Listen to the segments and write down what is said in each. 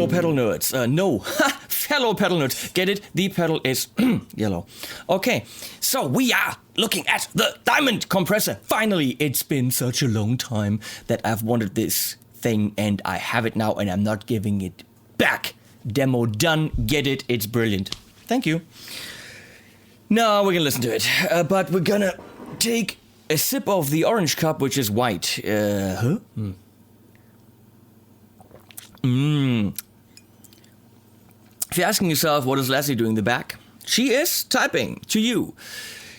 fellow pedal nerds. No, fellow pedal nerds. Get it? The pedal is yellow. Okay, so we are looking at the diamond compressor. Finally, it's been such a long time that I've wanted this thing, and I have it now, and I'm not giving it back. Demo done. Get it? It's brilliant. Thank you. Now we're gonna listen to it, but we're gonna take a sip of the orange cup, which is white. If you're asking yourself, what is Leslie doing in the back? She is typing to you.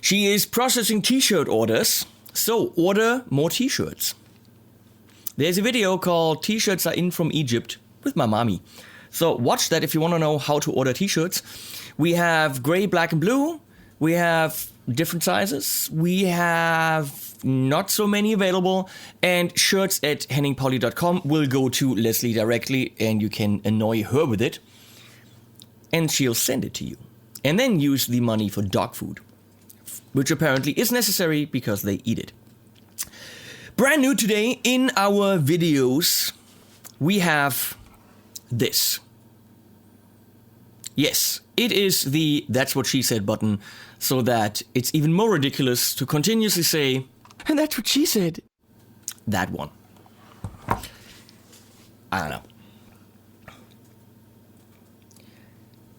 She is processing t-shirt orders, so order more t-shirts. There's a video called T-shirts are in from Egypt with my mommy. So watch that if you want to know how to order t-shirts. We have gray, black, and blue. We have different sizes. We have not so many available. And shirts at henningpauli.com will go to Leslie directly, and you can annoy her with it. And she'll send it to you. And then use the money for dog food, which apparently is necessary because they eat it. Brand new today in our videos, we have this. Yes, it is the "that's what she said" button, so that it's even more ridiculous to continuously say, "and that's what she said." That one. I don't know.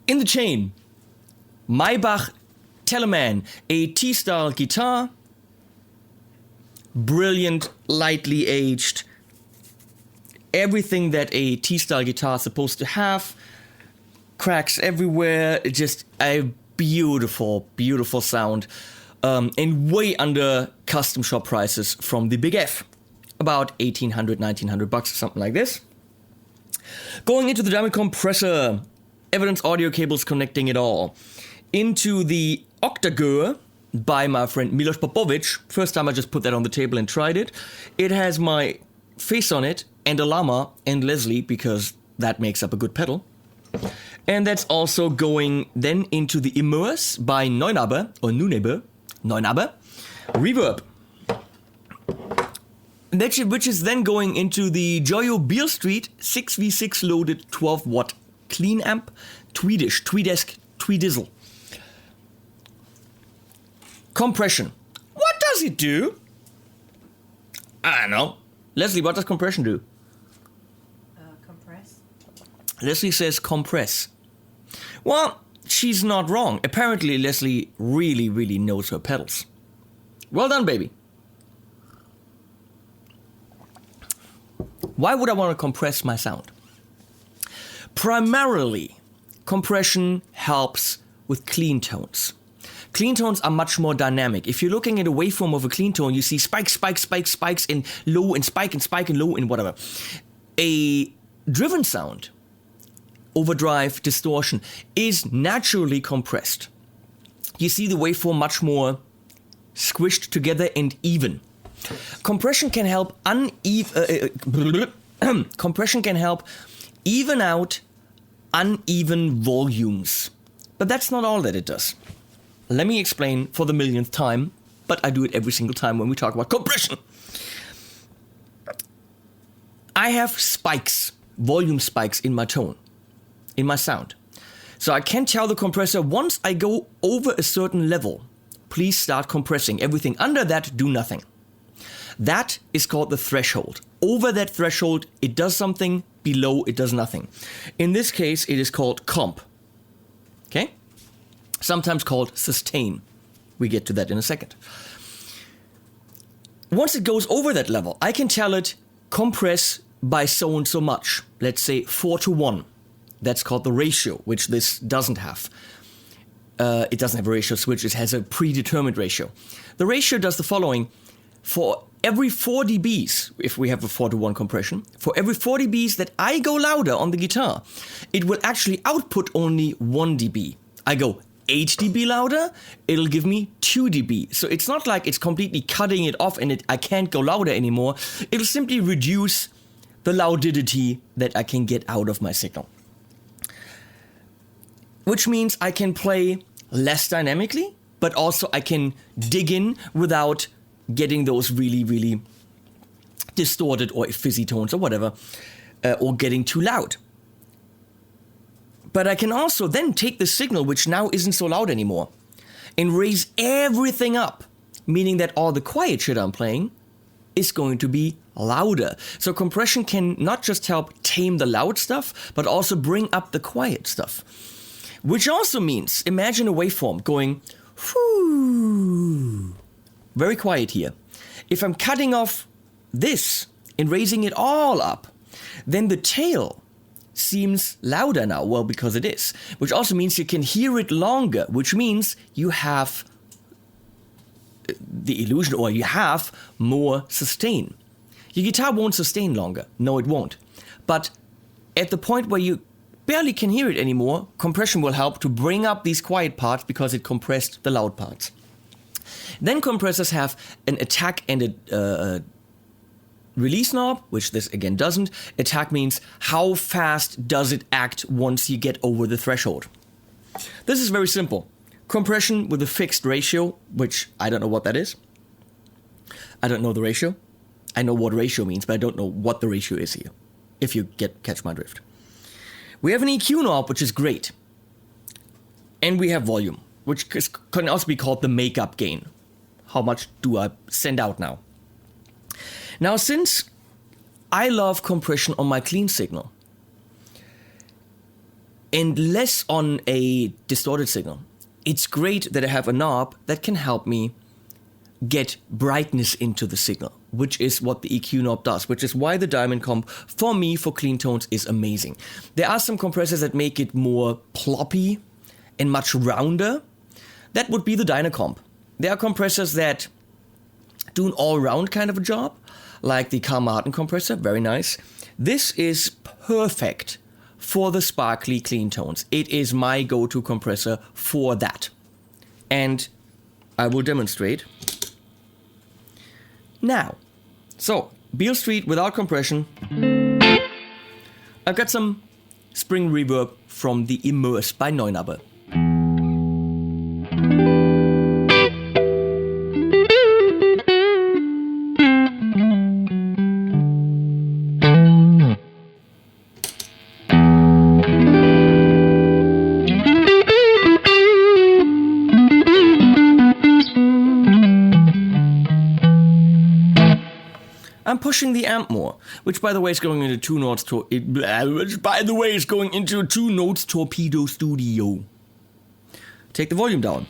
In the chain, Maybach Telemann, a T-style guitar. Brilliant, lightly aged. Everything that a T-style guitar is supposed to have. Cracks everywhere. Just a beautiful, beautiful sound. And way under custom shop prices from the Big F. About $1,800, $1,900 or something like this. Going into the diamond compressor. Evidence audio cables connecting it all. Into the Octagur by my friend Milos Popovic. First time I just put that on the table and tried it. It has my face on it, and a llama, and Leslie, because that makes up a good pedal. And that's also going then into the Immerse by Neunaber, or Neunaber, reverb. Which is then going into the Joyo Beale Street 6v6 loaded 12 watt clean amp, Tweedesque, Tweedizzle. Compression. What does it do? I don't know. Leslie, what does compression do? Compress. Leslie says compress. Well, she's not wrong. Apparently, Leslie really, really knows her pedals. Well done, baby. Why would I want to compress my sound? Primarily, compression helps with clean tones. Clean tones are much more dynamic. If you're looking at a waveform of a clean tone, you see spikes, spikes, spikes, spikes, and low, and spike, and low, and whatever. A driven sound, overdrive, distortion, is naturally compressed. You see the waveform much more squished together and even. Compression can help compression can help even out uneven volumes. But that's not all that it does. Let me explain for the millionth time, but I do it every single time when we talk about compression. I have spikes, volume spikes in my tone, in my sound. So I can tell the compressor, once I go over a certain level, please start compressing. Everything under that, do nothing. That is called the threshold. Over that threshold, it does something. Below, it does nothing. In this case, it is called comp. Okay? Sometimes called sustain. We get to that in a second. Once it goes over that level, I can tell it compress by so and so much. Let's say 4:1. That's called the ratio, which this doesn't have. It doesn't have a ratio switch. It has a predetermined ratio. The ratio does the following. For every 4 dBs, if we have a 4:1 compression, for every 4 dBs that I go louder on the guitar, it will actually output only 1 dB. I go 8 dB louder, it'll give me 2 dB. So it's not like it's completely cutting it off and I can't go louder anymore. It'll simply reduce the loudity that I can get out of my signal. Which means I can play less dynamically, but also I can dig in without getting those really, really distorted or fizzy tones or whatever, or getting too loud. But I can also then take the signal, which now isn't so loud anymore, and raise everything up, meaning that all the quiet shit I'm playing is going to be louder. So compression can not just help tame the loud stuff, but also bring up the quiet stuff. Which also means, imagine a waveform going, whoo, very quiet here. If I'm cutting off this and raising it all up, then the tail seems louder now. Well, because it is. Which also means you can hear it longer, which means you have the illusion, or you have more sustain. Your guitar won't sustain longer. No, it won't. But at the point where you barely can hear it anymore, compression will help to bring up these quiet parts because it compressed the loud parts. Then compressors have an attack and a release knob, which this again doesn't. Attack means how fast does it act once you get over the threshold. This is very simple. Compression with a fixed ratio, which I don't know what that is. I don't know the ratio. I know what ratio means, but I don't know what the ratio is here, if you catch my drift. We have an EQ knob, which is great. And we have volume, which can also be called the makeup gain. How much do I send out now? Now, since I love compression on my clean signal and less on a distorted signal, it's great that I have a knob that can help me get brightness into the signal, which is what the EQ knob does, which is why the Diamond Comp, for me, for clean tones, is amazing. There are some compressors that make it more ploppy and much rounder. That would be the Dynacomp. There are compressors that do an all-round kind of a job, like the Carl Martin compressor, very nice. This is perfect for the sparkly clean tones. It is my go-to compressor for that. And I will demonstrate now. So, Beale Street without compression. I've got some spring reverb from the Immerse by Neunaber. I'm pushing the amp more, which by the way is going into two notes Torpedo Studio. Take the volume down.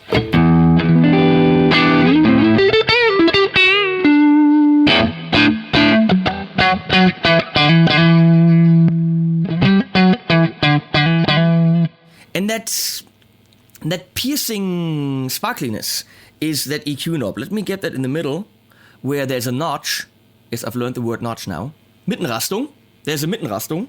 And that piercing sparkliness is that EQ knob. Let me get that in the middle, where there's a notch. Yes, I've learned the word notch now. Mittenrastung. There's a Mittenrastung.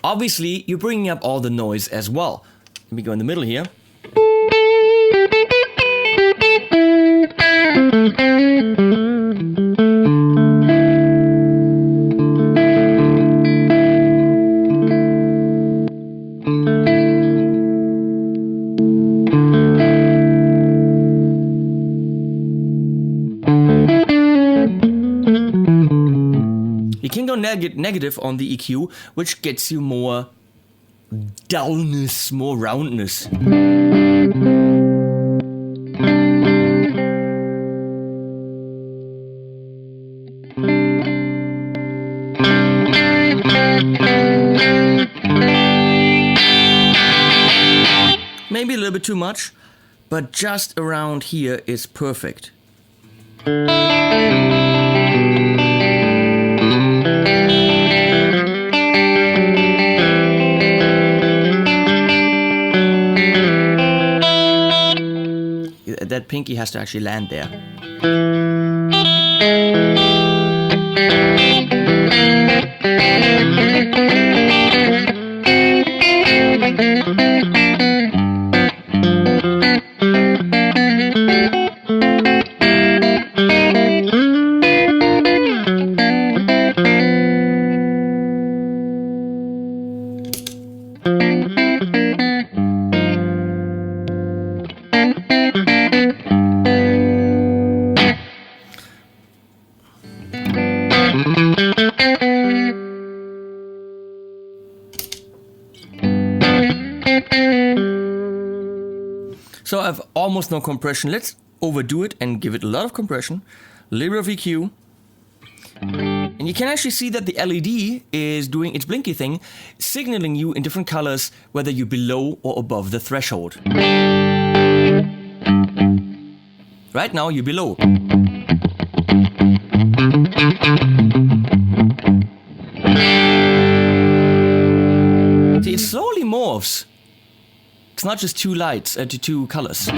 Obviously, you're bringing up all the noise as well. Let me go in the middle here. You can go negative on the EQ, which gets you more dullness, more roundness. Maybe a little bit too much, but just around here is perfect. That pinky has to actually land there. So I have almost no compression. Let's overdo it and give it a lot of compression. A little bit of EQ. And you can actually see that the LED is doing its blinky thing, signaling you in different colors whether you're below or above the threshold. Right now you're below. See, it slowly morphs. It's not just two lights, two colors.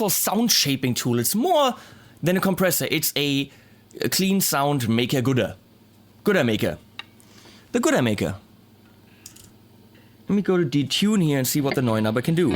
Sound shaping tool. It's more than a compressor. It's a clean sound maker gooder. Gooder maker. The gooder maker. Let me go to detune here and see what the Neunabber can do.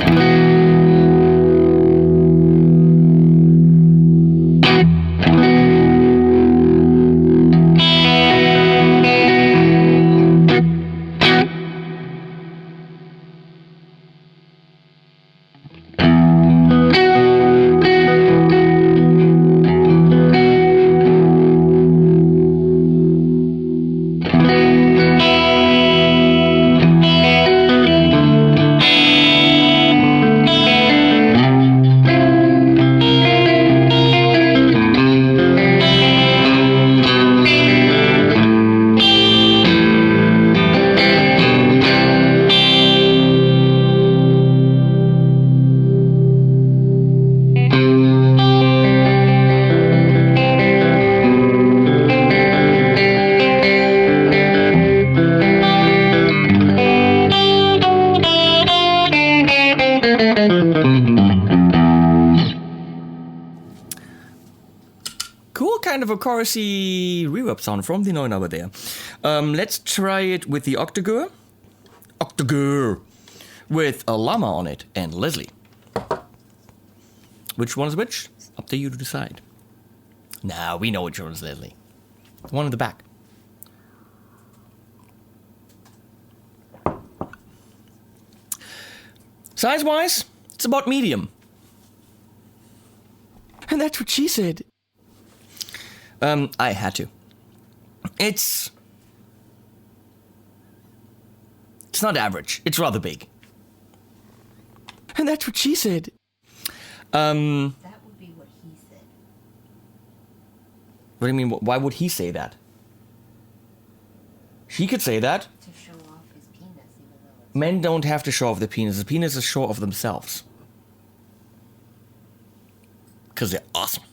Kind of a chorusy reverb sound from the Neunabber there. Let's try it with the Octagur. Octagur! With a llama on it and Leslie. Which one is which? Up to you to decide. Nah, we know which one is Leslie. The one in the back. Size-wise, it's about medium. And that's what she said. I had to. It's not average. It's rather big. And that's what she said. That would be what he said. What do you mean? Why would he say that? She could say that. To show off his penis, even though it's... Men don't have to show off their penis. The penis is show off themselves. Because they're awesome.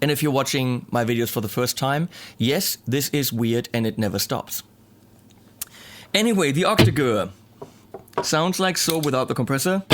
And if you're watching my videos for the first time, yes, this is weird and it never stops. Anyway, the Octagur sounds like so without the compressor.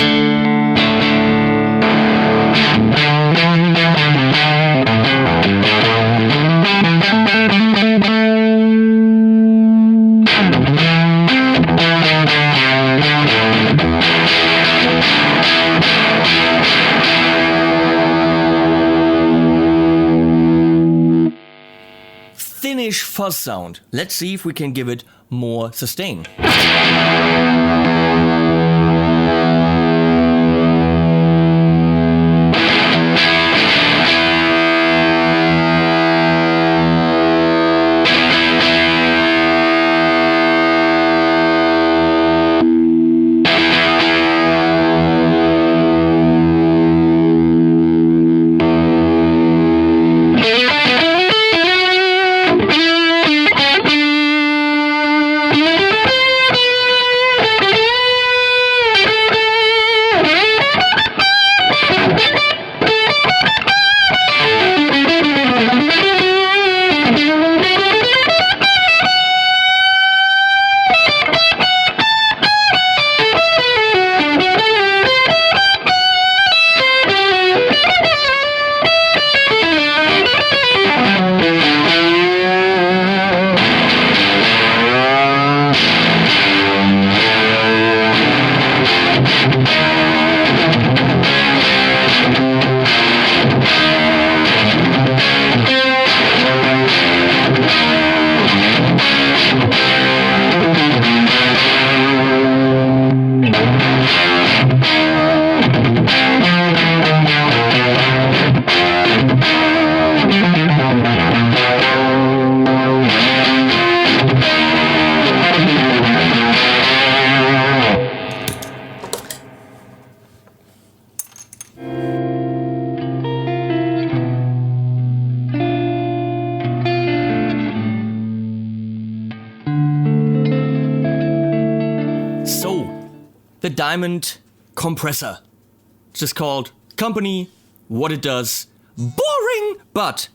Thinnish fuzz sound. Let's see if we can give it more sustain. the Diamond Compressor. It's just called company, what it does. Boring, but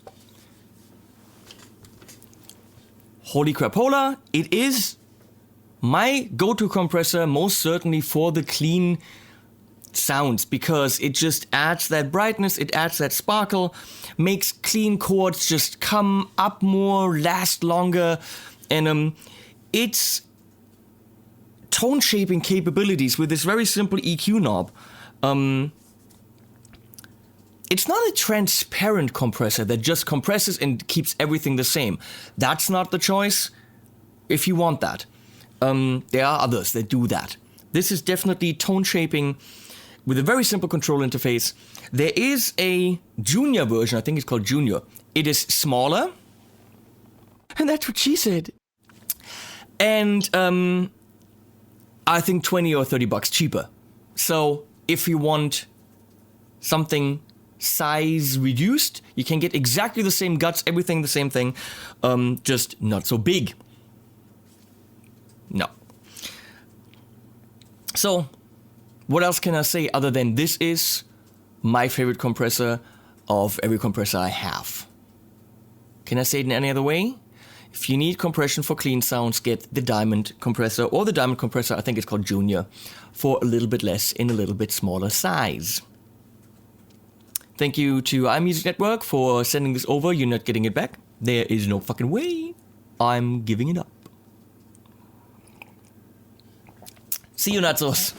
holy crapola, it is my go-to compressor, most certainly for the clean sounds, because it just adds that brightness, it adds that sparkle, makes clean chords just come up more, last longer, and its tone shaping capabilities with this very simple EQ knob. It's not a transparent compressor that just compresses and keeps everything the same. That's not the choice if you want that. There are others that do that. This is definitely tone shaping with a very simple control interface. There is a junior version, I think it's called Junior. It is smaller. And that's what she said. And I think 20 or 30 bucks cheaper. So if you want something size reduced, you can get exactly the same guts, everything the same thing, just not so big. No. So, what else can I say other than this is my favorite compressor of every compressor I have? Can I say it in any other way? If you need compression for clean sounds, get the Diamond compressor, or the Diamond compressor, I think it's called Junior, for a little bit less in a little bit smaller size. Thank you to iMusic Network for sending this over. You're not getting it back. There is no fucking way I'm giving it up. See you, Natsos.